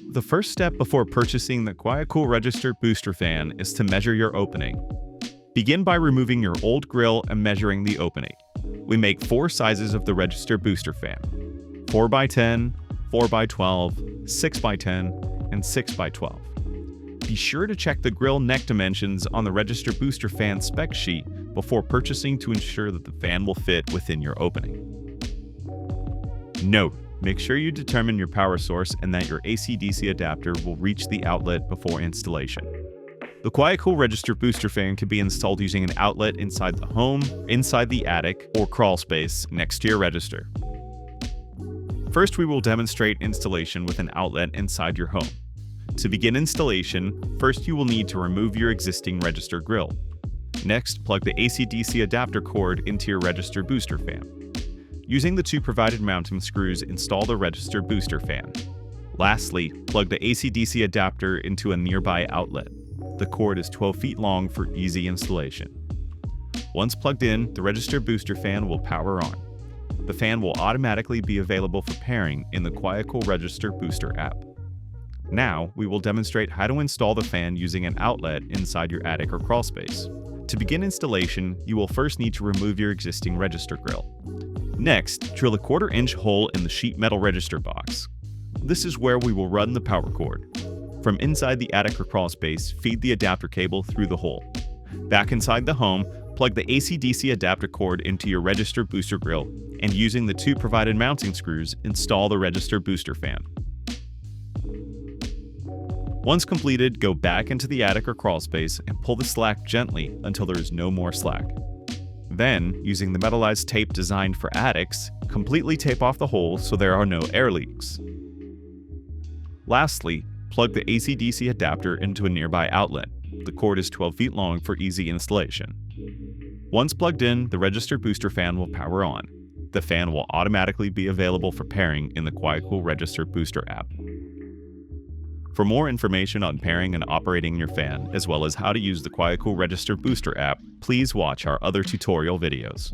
The first step before purchasing the QuietCool Register Booster Fan is to measure your opening. Begin by removing your old grill and measuring the opening. We make 4 sizes of the Register Booster Fan: 4x10, 4x12, 6x10, and 6x12. Be sure to check the grill neck dimensions on the Register Booster Fan spec sheet before purchasing to ensure that the fan will fit within your opening. Note: make sure you determine your power source and that your AC/DC adapter will reach the outlet before installation. The QuietCool Register Booster Fan can be installed using an outlet inside the home, inside the attic, or crawl space next to your register. First, we will demonstrate installation with an outlet inside your home. To begin installation, first you will need to remove your existing register grill. Next, plug the AC/DC adapter cord into your Register Booster Fan. Using the 2 provided mounting screws, install the Register Booster Fan. Lastly, plug the AC/DC adapter into a nearby outlet. The cord is 12 feet long for easy installation. Once plugged in, the Register Booster Fan will power on. The fan will automatically be available for pairing in the QuietCool Register Booster app. Now, we will demonstrate how to install the fan using an outlet inside your attic or crawl space. To begin installation, you will first need to remove your existing register grill. Next, drill a 1/4-inch hole in the sheet metal register box. This is where we will run the power cord. From inside the attic or crawl space, feed the adapter cable through the hole. Back inside the home, plug the AC/DC adapter cord into your Register Booster grill, and using the 2 provided mounting screws, install the Register Booster Fan. Once completed, go back into the attic or crawl space and pull the slack gently until there is no more slack. Then, using the metallized tape designed for attics, completely tape off the hole so there are no air leaks. Lastly, plug the AC/DC adapter into a nearby outlet. The cord is 12 feet long for easy installation. Once plugged in, the Register Booster Fan will power on. The fan will automatically be available for pairing in the QuietCool Register Booster app. For more information on pairing and operating your fan, as well as how to use the QuietCool Register Booster app, please watch our other tutorial videos.